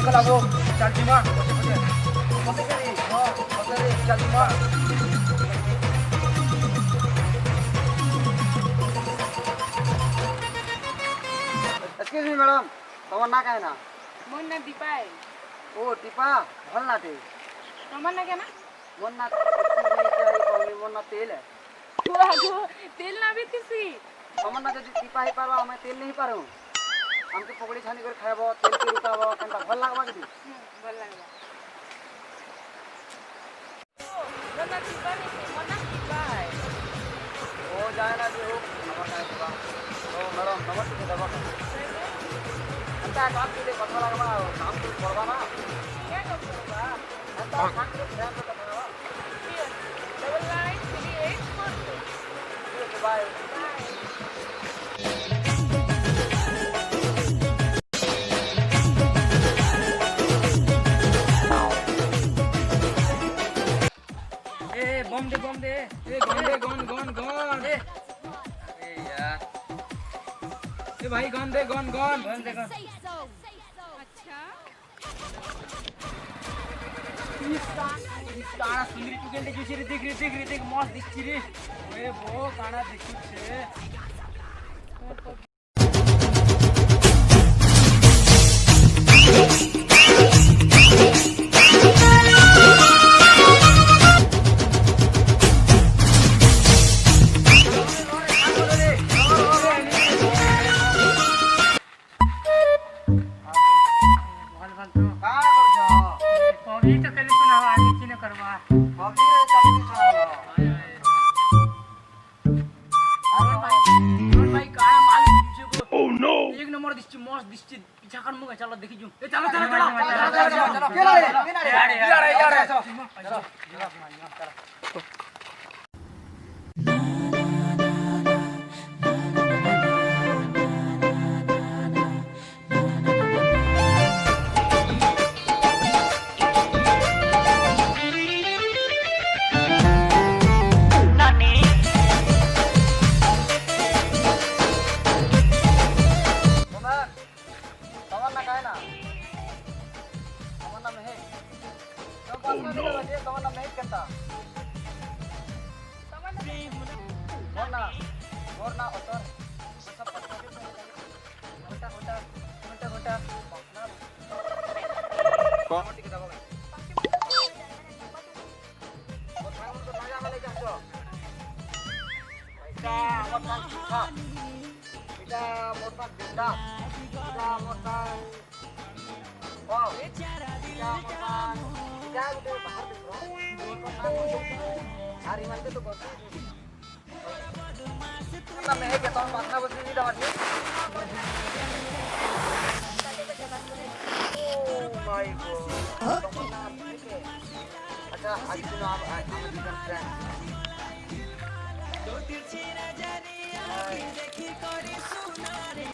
Cycle आगो चालती मां मते करी हां मते चालती मां एक्सक्यूज मी मैडम तमन ना काहे ना मोन ना दीपाय ओ टीपा भल ना थे तमन ना क्या ना मोन ना कहनी मोन ना तेल है तू आगो तेल ना भी किसी तमन ना जदी टीपा ही पारवा हमें तेल नहीं पारू हमके पकड़ी छानी कर खायबो तेल के रुकाबो कंटा भल लागबा के भल लागबा ओ ना दीपा नहीं मोन ना दीपाय ओ जाए ना जो नमक आए बा ओ मैडम नमक के दबा अंता काम के लिए कथा लागबा काम तो करबा ना क्या करबा अंता काम के ध्यान से करबा डबल 9 3 8 4 बाय बम दे ए गन ए यार ए भाई गन दे गन अच्छा इस काना सुंदरी तू केंटे जुसी रे देख मस्त दिखची रे ए बो काना दिखु छे चलो देखी जू चलो अच्छा आज दिन आप हमारे फ्रेंड दो तिरछी नजरिया देखी कोरी सुनारे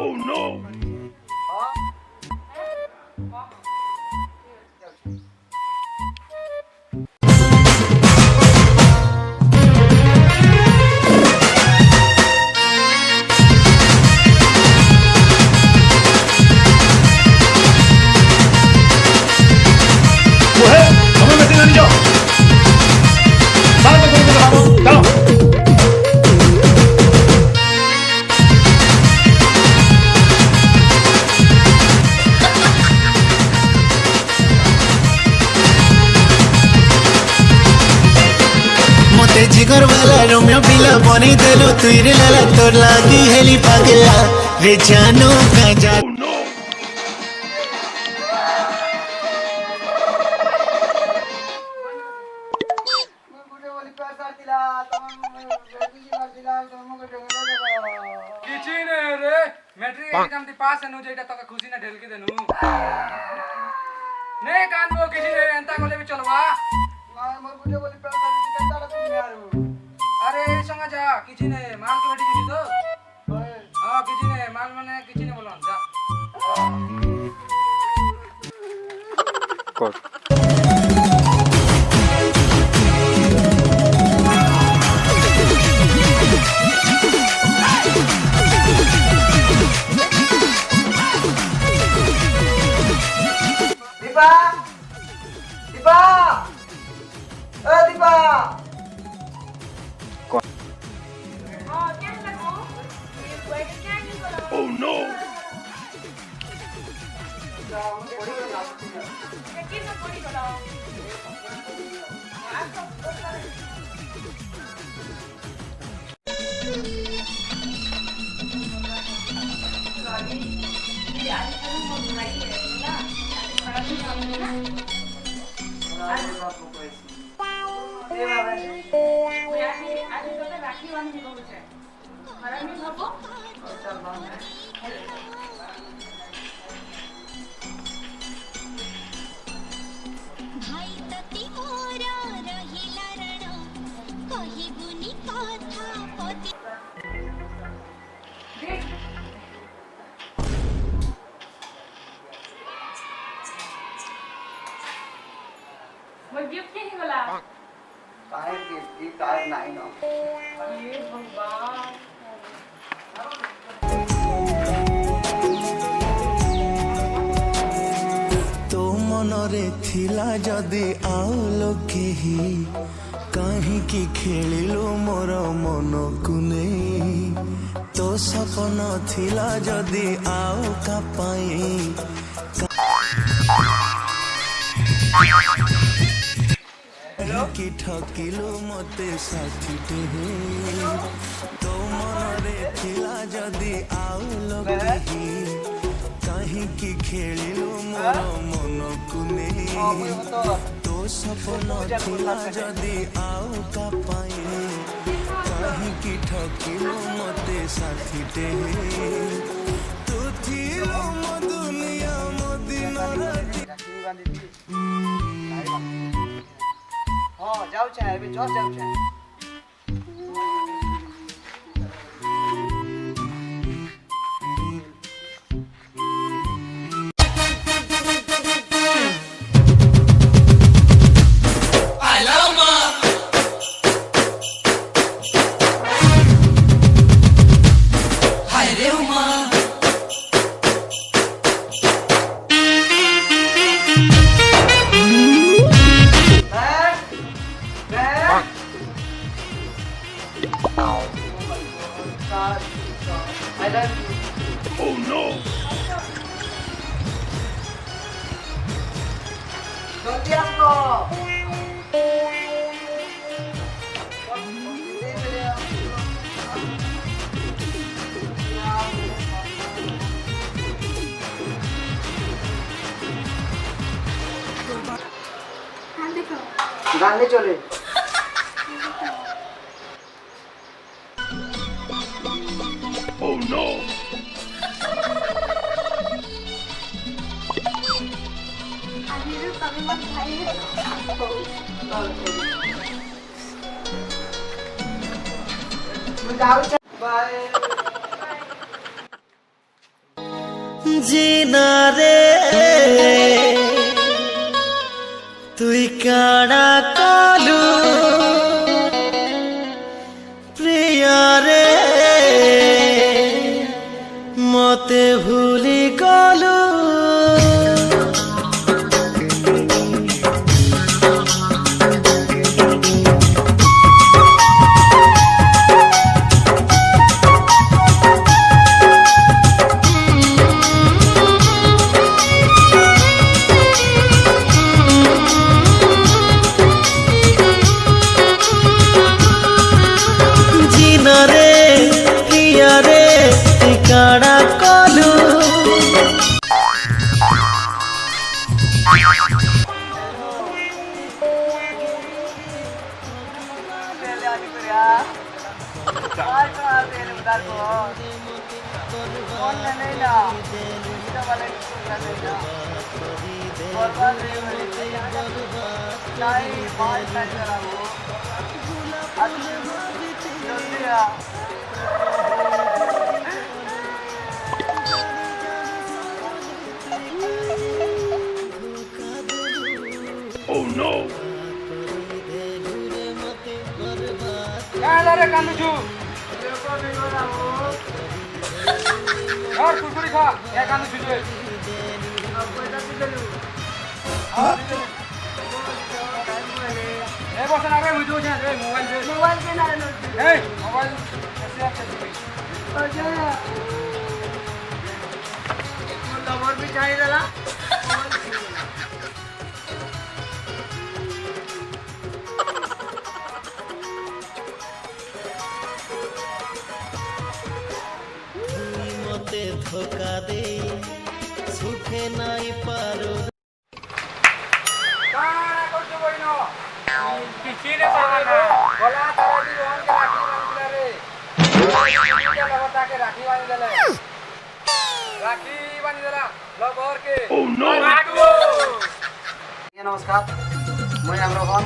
Oh no! घर वाला रोमियो बिला बनी देलु तुई रे लाला तोर लागी हेली पागला रे जानो का जा କିଛି ନାଇଁ ରେ ମ୍ୟାଟ୍ରିକ ଏକ୍ଜାମ ଟି ପାସ୍ ହେନୁ ଯେଟା ତକ ଖୁସି ନା ଢେଲକି ଦେନୁ ନେ କାନ୍ଦो କିଛି ନାଇଁ ଏନ୍ତା କଲେ ବି ଚଲବା ମୋର ଗୁଟେ ବୋଲି ପ୍ୟାର ଧରିଛି କେନ୍ତା ରଖି ଆରୁ ଆରେ ଏ संग जा କିଛି ନାଇଁ ମାଲ କେ ବେଟି ଯିବି ତ हां କିଛି ନାଇଁ ମାଲ ମାନେ କିଛି ନାଇଁ ବୋଲନ୍ जा कोड दीपा दीपा ए दीपा हां क्या लगो ये वेट क्या नहीं बोला ओह नो लेकिन मैं पड़ी गला गिफ्ट नहीं बोला काहे गिफ्ट काहे नाही ना ये भगवान तो मनरे थिला जदि आउ लोकेही काहींकी खेलिलु मोर मन कुने तो सपन थिला जदि आउ का पाई कि ठकिलु मते साथी तो मनरे थिला जदि आउ लोकेही काहींकी खेलिलु मोर मन कुने तो सपन थिला जदि आउ का पाई काहींकी ठकिलु मते साथी तू थिलो मो दुनिया मो दिन राति हां जाऊ छे अभी जस्ट जाऊ छे I love you. Oh no! जल्दी आपको गाने चले Oh no! जीना रे तुई काड़ा कालू प्रिया रे मते भूली गलू नहीं भाई मैं चला वो जल्दी आ क्या ला रे कांदू छू और कुरकुरी खा क्या कांदू छू जो ए बसन आगे मुझे जो ए मोबाइल दे मोबाइल के ना ए मोबाइल कैसे आप चलती कवर भी चाहिए जरा মতে ধোকা দেই সুখে নাই পারো কানা করছো বইনো কিছি নে পাওনা গলা তারাটি রোহন के राखी बांधिला रे क्या लगता के राखी बांध देले राखी बांध देला लवर के ओ नो नमस्कार मैं अमरोहन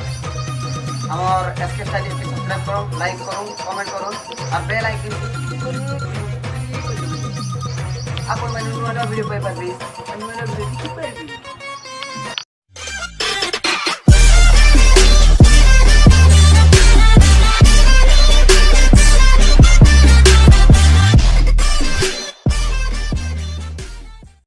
আমার এসকে স্টাইল কে সাবস্ক্রাইব করুন লাইক করুন কমেন্ট করুন আর বেল আইকন আপন মানে নতুন ভিডিও পাই পারবি আমি ভিডিও কি পারবি